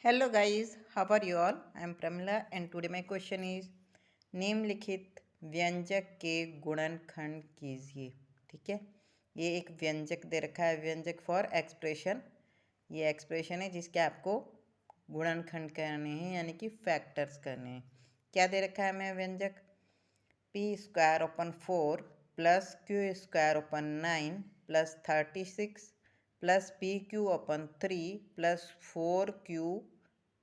Hello guys, how are you all? I am Pramila and today my question is निम्नलिखित व्यंजक के गुणनखंड कीजिए। ठीक है, ये एक व्यंजक दे रखा है, व्यंजक फॉर एक्सप्रेशन। ये एक्सप्रेशन है जिसके आपको गुणनखंड करने हैं, यानी कि फैक्टर्स करने हैं। क्या दे रखा है हमें व्यंजक? p² / 4 plus q² / 9 plus 36 plus pq/3 plus 4q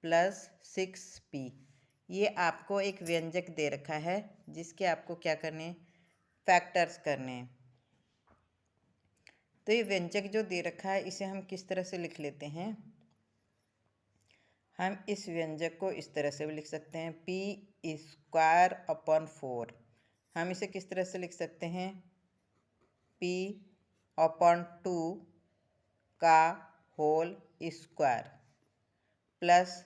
plus 6p। ये आपको एक व्यंजक दे रखा है जिसके आपको क्या करने हैं? फैक्टर्स करने हैं। तो ये व्यंजक जो दे रखा है इसे हम किस तरह से लिख लेते हैं? हम इस व्यंजक को इस तरह से भी लिख सकते हैं, p²/4। हम इसे किस तरह से लिख सकते हैं? p/2 का होल स्क्वायर प्लस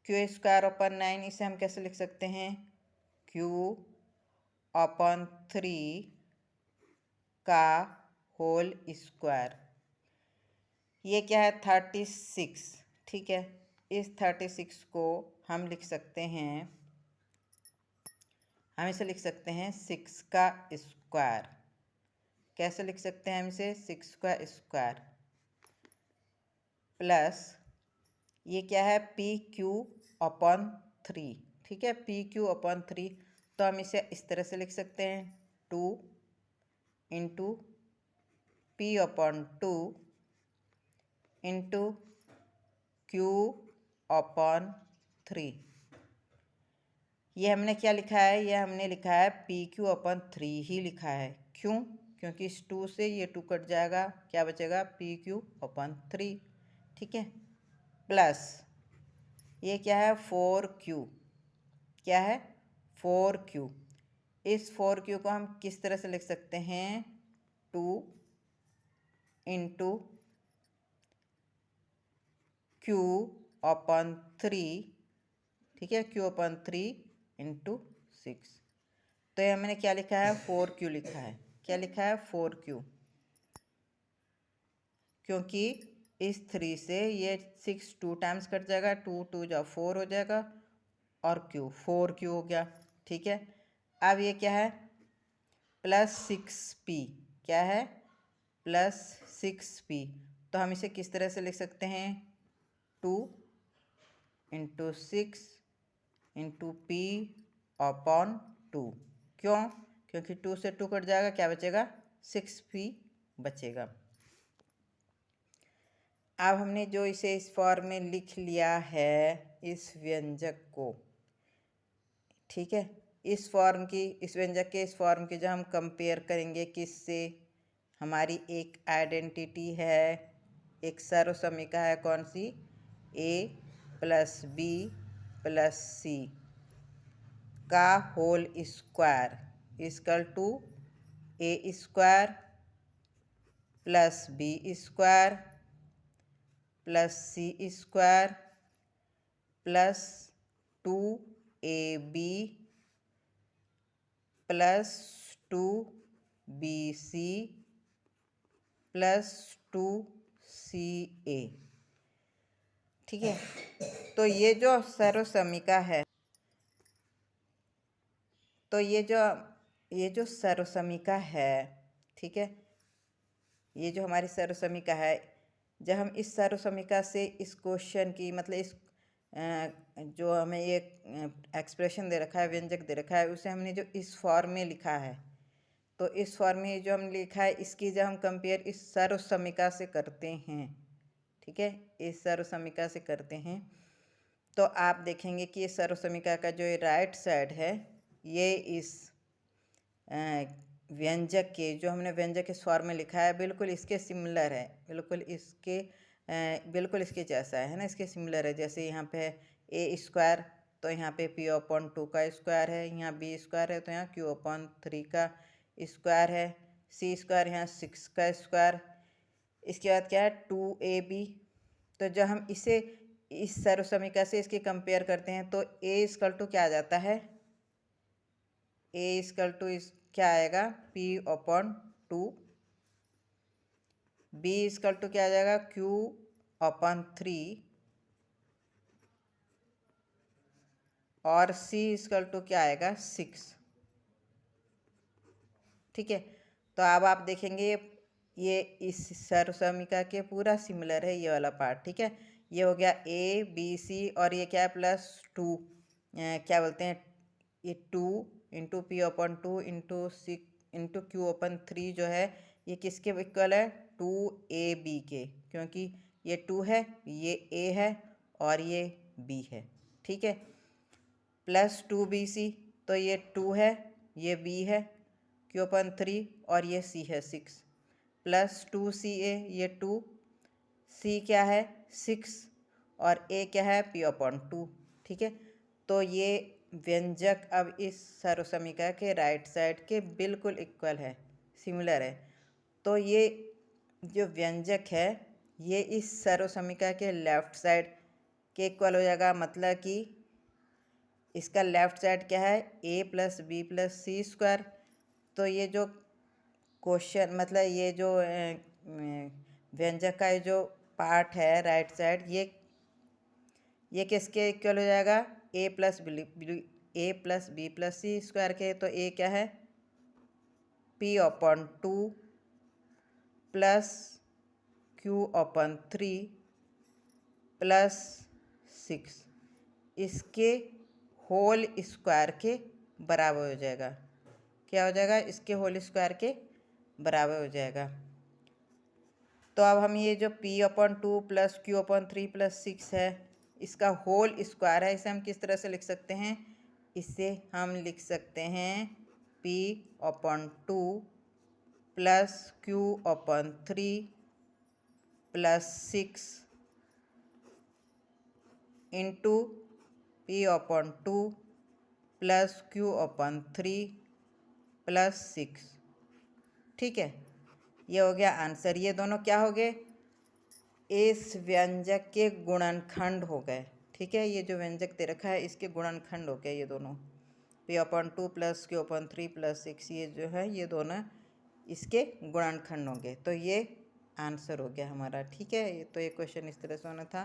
q²/9। इसे हम कैसे लिख सकते हैं? q/3 का होल स्क्वायर। ये क्या है? 36। ठीक है, इस 36 को हम लिख सकते हैं, हम इसे लिख सकते हैं 6 का स्क्वायर। कैसे लिख सकते हैं हम इसे? 6 का स्क्वायर प्लस ये क्या है? pq/3। ठीक है, pq/3। तो हम इसे इस तरह से लिख सकते हैं, 2 इंटू p/2 इंटू q/3। ये हमने क्या लिखा है? ये हमने लिखा है pq/3 ही लिखा है। क्यों? क्योंकि इस 2 से ये 2 कट जाएगा, क्या बचेगा? pq/3। ठीक है, प्लस ये क्या है? 4q। क्या है? 4q। इस 4q को हम किस तरह से लिख सकते हैं? 2 इंटू q/3। ठीक है, q/3 इंटू 6। तो ये हमने क्या लिखा है? 4q लिखा है। क्या लिखा है? 4q। क्योंकि इस 3 से ये 6 2 टाइम्स कट जाएगा, 2 2 जा 4 हो जाएगा और q 4q हो गया। ठीक है, अब ये क्या है? Plus 6p। क्या है? Plus 6p। तो हम इसे किस तरह से लिख सकते हैं? 2 इंटू 6 इंटू p/2। क्यों? क्योंकि 2 से 2 कट जाएगा, क्या बचेगा? 6p बचेगा। अब हमने जो इसे इस फॉर्म में लिख लिया है, इस व्यंजक को, ठीक है, इस फॉर्म की, इस व्यंजक के इस फॉर्म की जो हम कंपेयर करेंगे किससे? हमारी एक आइडेंटिटी है, एक सर्वसमीका है। कौन सी? a plus b plus c का whole square equal to a² plus b² plus c² plus 2ab plus 2bc plus 2ca। ठीक है, तो ये जो सर्वसमीका है, तो ये जो सर्वसमीका है, ठीक है, ये जो हमारी सर्वसमीका है, जब हम इस सर्वसमीका से इस क्वेश्चन की, मतलब इस जो हमें ये एक्सप्रेशन दे रखा है, व्यंजक दे रखा है, उसे हमने जो इस फॉर्म में लिखा है, तो इस फॉर्म में जो हम लिखा है, इसकी जब हम कंपेयर इस सर्वसमीका से करते हैं, ठीक है, इस सर्वसमीका से करते हैं, तो आप देखेंगे कि ये सर्वसमीका का जो ये राइट साइड है, ये इस व्यंजक के, जो हमने व्यंजक इस फॉर्म में लिखा है, बिल्कुल इसके सिमिलर है, बिल्कुल इसके जैसा है ना, इसके सिमिलर है। जैसे यहाँ पे है a², तो यहाँ पे p/2 का स्क्वायर है, यहाँ b² है, तो यहाँ q/3 का स्क्वायर है, c², यहाँ 6 का स्क्वायर। इसके बाद क्या है? 2ab। तो जब हम इसे इस सर्वसमीका से इसके कंपेयर करते हैं, तो a= क्या आ जाता है? a= इस क्या आएगा? p/2। b= क्या आ जाएगा? q/3 और c इक्वल टू क्या आएगा 6। ठीक है, तो अब आप देखेंगे ये इस सर्वसमीका के पूरा सिमिलर है ये वाला पार्ट। ठीक है, ये हो गया ए बी सी और ये क्या है +2 क्या बोलते हैं ये 2 इंटू पी अपन 2 इंटू 6 इंटू क्यू अपन 3 जो है ये किसके इक्वल है 2ab के, क्योंकि ये 2 है ये a है और ये b है। ठीक है, +2bc तो ये 2 है ये b है Q/3 और ये c है 6 +2ca ये 2 c क्या है 6 और a क्या है P/2। ठीक है, तो ये व्यंजक अब इस सर्वसमीका के राइट साइड के बिल्कुल इक्वल है, सिमिलर है। तो ये जो व्यंजक है ये इस सर्वसमीका के लेफ्ट साइड के इक्वल हो जाएगा, मतलब कि इसका लेफ्ट साइड क्या है a + b + c²। तो ये जो क्वेश्चन मतलब ये जो व्यंजक का ये जो पार्ट है राइट साइड ये किसके इक्वल हो जाएगा a + b + c² के। तो a क्या है P/2 + Q/3 + 6 इसके होल स्क्वायर के बराबर हो जाएगा। क्या हो जाएगा इसके होल स्क्वायर के बराबर हो जाएगा। तो अब हम ये जो P/2 + Q/3 + 6 है इसका होल स्क्वायर है, इसे हम किस तरह से लिख सकते हैं, इसे हम लिख सकते हैं P/2 + Q/3 + 6 into P/2 + Q/3 + 6। ठीक है, ये हो गया आंसर। ये दोनों क्या हो गए इस व्यंजक के गुणनखंड हो गए। ठीक है, ये जो व्यंजक दे रखा है इसके गुणनखंड हो गए ये दोनों P/2 + Q/3 + 6 ये जो है ये दोनों इसके गुणनखंड होंगे। तो ये आंसर हो गया हमारा। ठीक है, तो ये क्वेश्चन इस तरह से होना था।